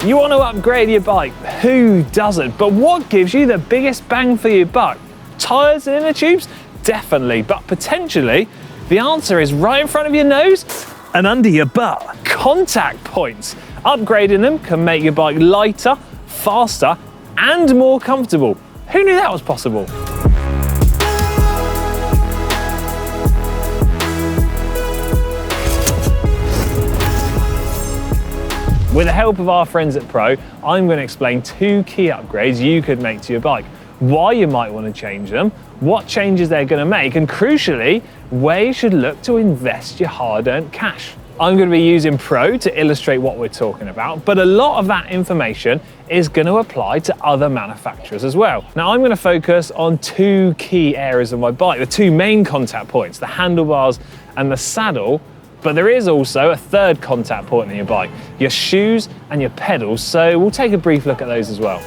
You want to upgrade your bike, who doesn't? But what gives you the biggest bang for your buck? Tyres and inner tubes? Definitely, but potentially the answer is right in front of your nose and under your butt. Contact points. Upgrading them can make your bike lighter, faster and more comfortable. Who knew that was possible? With the help of our friends at Pro, I'm going to explain 2 key upgrades you could make to your bike, why you might want to change them, what changes they're going to make, and crucially, where you should look to invest your hard-earned cash. I'm going to be using Pro to illustrate what we're talking about, but a lot of that information is going to apply to other manufacturers as well. Now, I'm going to focus on 2 key areas of my bike, the 2 main contact points, the handlebars and the saddle. But there is also a 3rd contact point in your bike, your shoes and your pedals, so we'll take a brief look at those as well.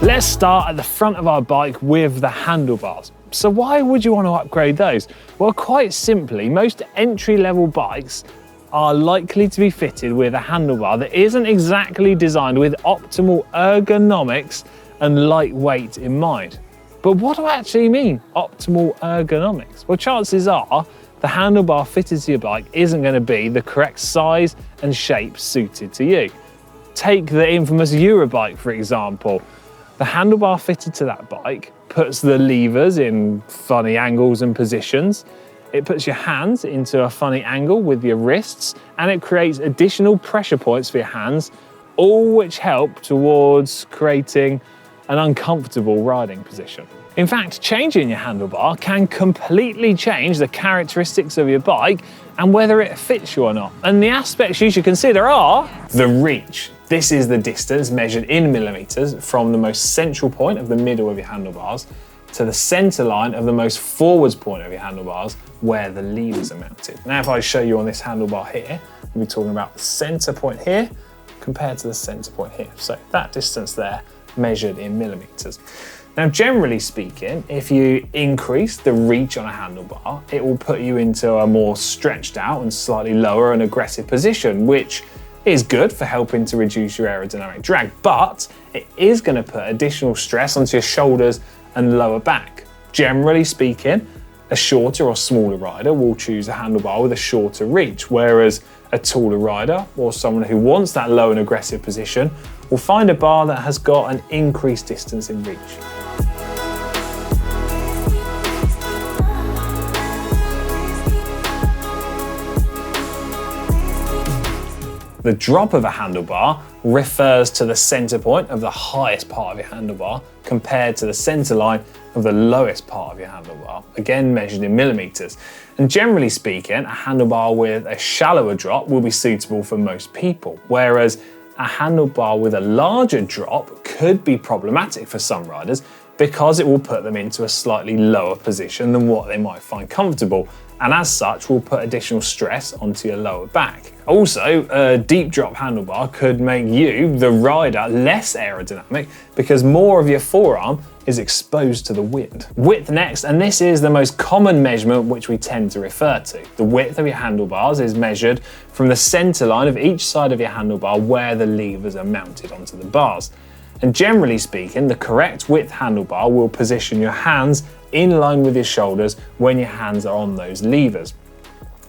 Let's start at the front of our bike with the handlebars. So why would you want to upgrade those? Well, quite simply, most entry-level bikes are likely to be fitted with a handlebar that isn't exactly designed with optimal ergonomics and lightweight in mind. But what do I actually mean, optimal ergonomics? Well, chances are the handlebar fitted to your bike isn't going to be the correct size and shape suited to you. Take the infamous Eurobike, for example. The handlebar fitted to that bike puts the levers in funny angles and positions. It puts your hands into a funny angle with your wrists, and it creates additional pressure points for your hands, all which help towards creating an uncomfortable riding position. In fact, changing your handlebar can completely change the characteristics of your bike and whether it fits you or not. And the aspects you should consider are the reach. This is the distance measured in millimeters from the most central point of the middle of your handlebars to the center line of the most forwards point of your handlebars where the levers are mounted. Now, if I show you on this handlebar here, we'll be talking about the center point here compared to the center point here. So that distance there measured in millimeters. Now, generally speaking, if you increase the reach on a handlebar, it will put you into a more stretched out and slightly lower and aggressive position, which is good for helping to reduce your aerodynamic drag, but it is going to put additional stress onto your shoulders and lower back. Generally speaking, a shorter or smaller rider will choose a handlebar with a shorter reach, whereas a taller rider or someone who wants that low and aggressive position will find a bar that has got an increased distance in reach. The drop of a handlebar refers to the center point of the highest part of your handlebar compared to the center line of the lowest part of your handlebar, again measured in millimeters. And generally speaking, a handlebar with a shallower drop will be suitable for most people, whereas a handlebar with a larger drop could be problematic for some riders because it will put them into a slightly lower position than what they might find comfortable, and as such will put additional stress onto your lower back. Also, a deep drop handlebar could make you, the rider, less aerodynamic because more of your forearm is exposed to the wind. Width next, and this is the most common measurement which we tend to refer to. The width of your handlebars is measured from the center line of each side of your handlebar where the levers are mounted onto the bars. And generally speaking, the correct width handlebar will position your hands in line with your shoulders when your hands are on those levers.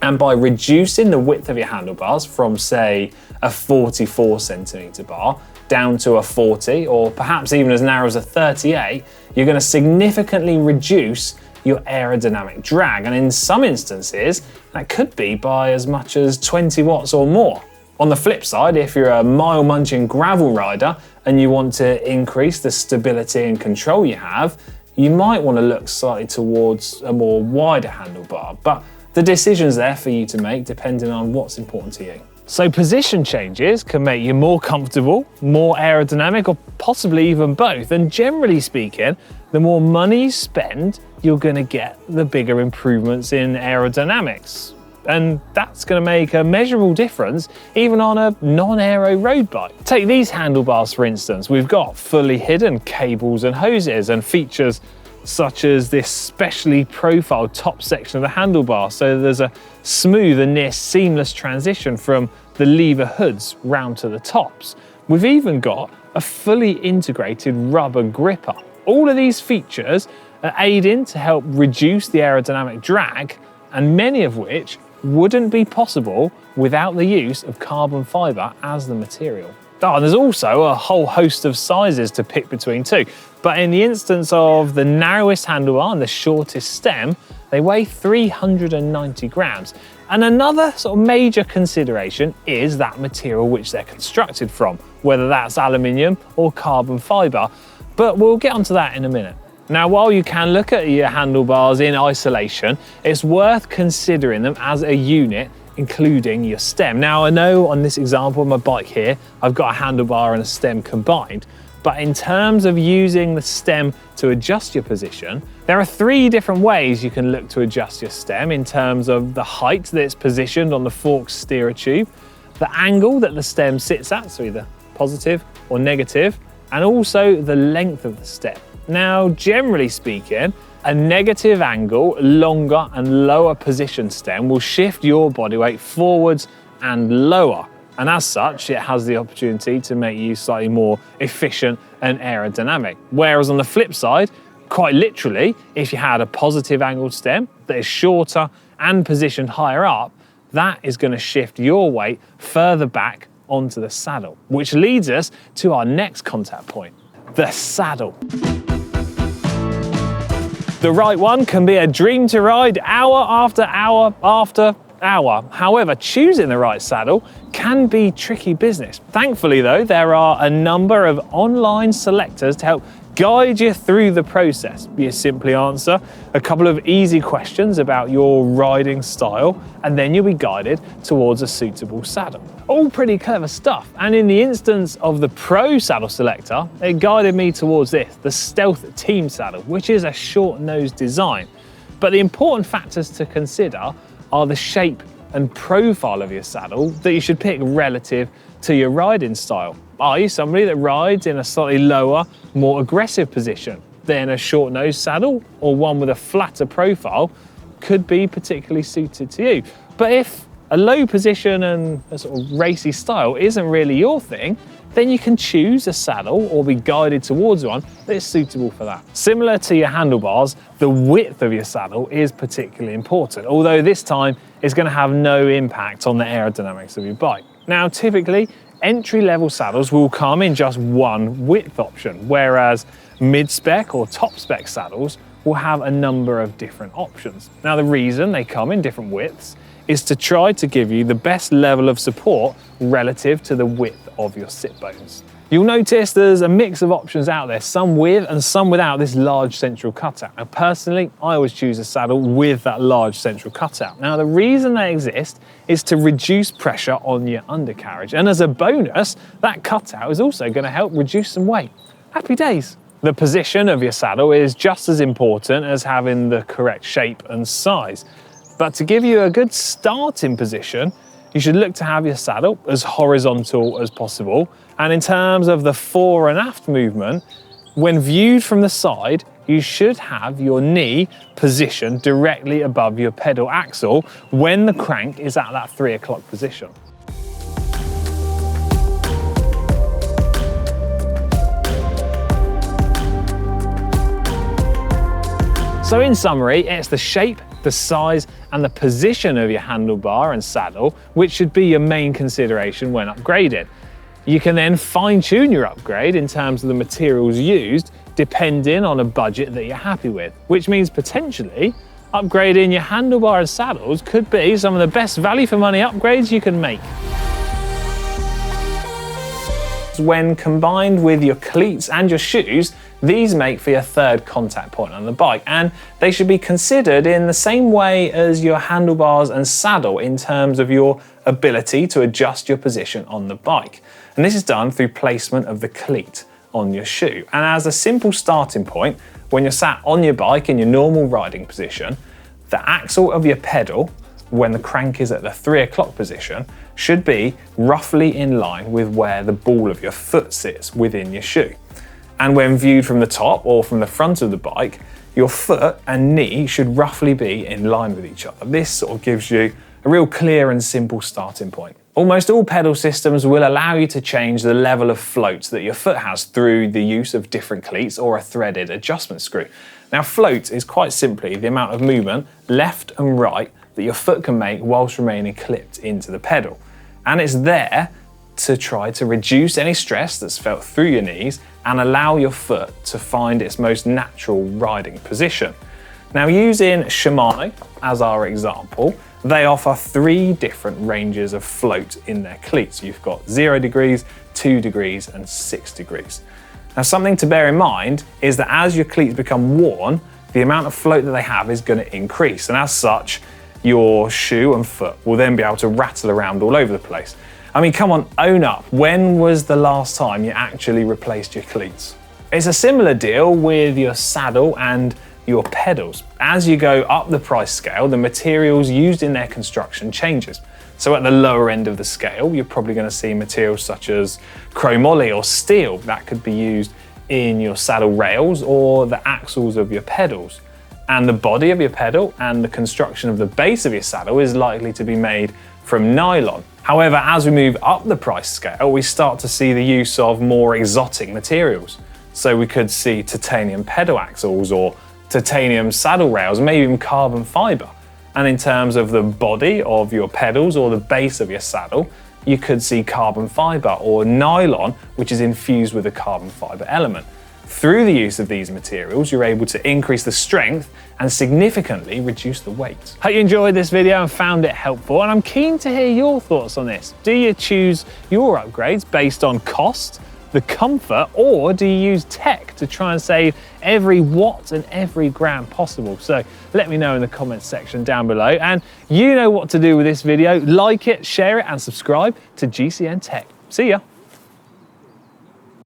And by reducing the width of your handlebars from, say, a 44 centimeter bar down to a 40, or perhaps even as narrow as a 38, you're going to significantly reduce your aerodynamic drag. And in some instances, that could be by as much as 20 watts or more. On the flip side, if you're a mile-munching gravel rider and you want to increase the stability and control you have, you might want to look slightly towards a more wider handlebar, but the decision's there for you to make depending on what's important to you. So position changes can make you more comfortable, more aerodynamic, or possibly even both. And generally speaking, the more money you spend, you're going to get the bigger improvements in aerodynamics. And that's going to make a measurable difference even on a non-aero road bike. Take these handlebars for instance. We've got fully hidden cables and hoses and features such as this specially profiled top section of the handlebar, so there's a smooth and near seamless transition from the lever hoods round to the tops. We've even got a fully integrated rubber gripper. All of these features are aiding to help reduce the aerodynamic drag, and many of which wouldn't be possible without the use of carbon fibre as the material. Oh, and there's also a whole host of sizes to pick between too, but in the instance of the narrowest handlebar and the shortest stem, they weigh 390 grams. And another sort of major consideration is that material which they're constructed from, whether that's aluminium or carbon fibre, but we'll get onto that in a minute. Now, while you can look at your handlebars in isolation, it's worth considering them as a unit, including your stem. Now, I know on this example of my bike here, I've got a handlebar and a stem combined, but in terms of using the stem to adjust your position, there are 3 different ways you can look to adjust your stem in terms of the height that it's positioned on the fork steerer tube, the angle that the stem sits at, so either positive or negative, and also the length of the stem. Now, generally speaking, a negative angle, longer and lower position stem will shift your body weight forwards and lower. And as such, it has the opportunity to make you slightly more efficient and aerodynamic. Whereas on the flip side, quite literally, if you had a positive angled stem that is shorter and positioned higher up, that is going to shift your weight further back onto the saddle, which leads us to our next contact point, the saddle. The right one can be a dream to ride hour after hour after hour. However, choosing the right saddle can be tricky business. Thankfully though, there are a number of online selectors to help guide you through the process. You simply answer a couple of easy questions about your riding style, and then you'll be guided towards a suitable saddle. All pretty clever stuff. And in the instance of the Pro saddle selector, it guided me towards this, the Stealth Team saddle, which is a short nose design. But the important factors to consider are the shape and profile of your saddle that you should pick relative to your riding style. Are you somebody that rides in a slightly lower, more aggressive position? Then a short nose saddle or one with a flatter profile could be particularly suited to you. But if a low position and a sort of racy style isn't really your thing, then you can choose a saddle or be guided towards one that is suitable for that. Similar to your handlebars, the width of your saddle is particularly important, although this time it's going to have no impact on the aerodynamics of your bike. Now, typically, entry-level saddles will come in just one width option, whereas mid-spec or top-spec saddles will have a number of different options. Now, the reason they come in different widths is to try to give you the best level of support relative to the width of your sit bones. You'll notice there's a mix of options out there, some with and some without this large central cutout. Now personally, I always choose a saddle with that large central cutout. Now the reason they exist is to reduce pressure on your undercarriage. And as a bonus, that cutout is also going to help reduce some weight. Happy days. The position of your saddle is just as important as having the correct shape and size. But to give you a good starting position, you should look to have your saddle as horizontal as possible. And in terms of the fore and aft movement, when viewed from the side, you should have your knee positioned directly above your pedal axle when the crank is at that 3 o'clock position. So in summary, it's the shape, the size and the position of your handlebar and saddle which should be your main consideration when upgrading. You can then fine-tune your upgrade in terms of the materials used depending on a budget that you're happy with, which means potentially upgrading your handlebar and saddles could be some of the best value for money upgrades you can make. When combined with your cleats and your shoes, these make for your third contact point on the bike, and they should be considered in the same way as your handlebars and saddle in terms of your ability to adjust your position on the bike. And this is done through placement of the cleat on your shoe. And as a simple starting point, when you're sat on your bike in your normal riding position, the axle of your pedal, when the crank is at the 3 o'clock position, should be roughly in line with where the ball of your foot sits within your shoe. And when viewed from the top or from the front of the bike, your foot and knee should roughly be in line with each other. This sort of gives you a real clear and simple starting point. Almost all pedal systems will allow you to change the level of float that your foot has through the use of different cleats or a threaded adjustment screw. Now, float is quite simply the amount of movement left and right that your foot can make whilst remaining clipped into the pedal. And it's there to try to reduce any stress that's felt through your knees and allow your foot to find its most natural riding position. Now, using Shimano as our example, they offer 3 different ranges of float in their cleats. You've got 0 degrees, 2 degrees, and 6 degrees. Now, something to bear in mind is that as your cleats become worn, the amount of float that they have is going to increase. And as such, your shoe and foot will then be able to rattle around all over the place. I mean, come on, own up. When was the last time you actually replaced your cleats? It's a similar deal with your saddle and your pedals. As you go up the price scale, the materials used in their construction changes. So at the lower end of the scale, you're probably going to see materials such as chromoly or steel that could be used in your saddle rails or the axles of your pedals. And the body of your pedal and the construction of the base of your saddle is likely to be made from nylon. However, as we move up the price scale, we start to see the use of more exotic materials. So we could see titanium pedal axles or titanium saddle rails, maybe even carbon fiber. And in terms of the body of your pedals or the base of your saddle, you could see carbon fiber or nylon, which is infused with a carbon fiber element. Through the use of these materials, you're able to increase the strength and significantly reduce the weight. Hope you enjoyed this video and found it helpful, and I'm keen to hear your thoughts on this. Do you choose your upgrades based on cost, the comfort, or do you use tech to try and save every watt and every gram possible? So let me know in the comments section down below, and you know what to do with this video. Like it, share it, and subscribe to GCN Tech. See ya.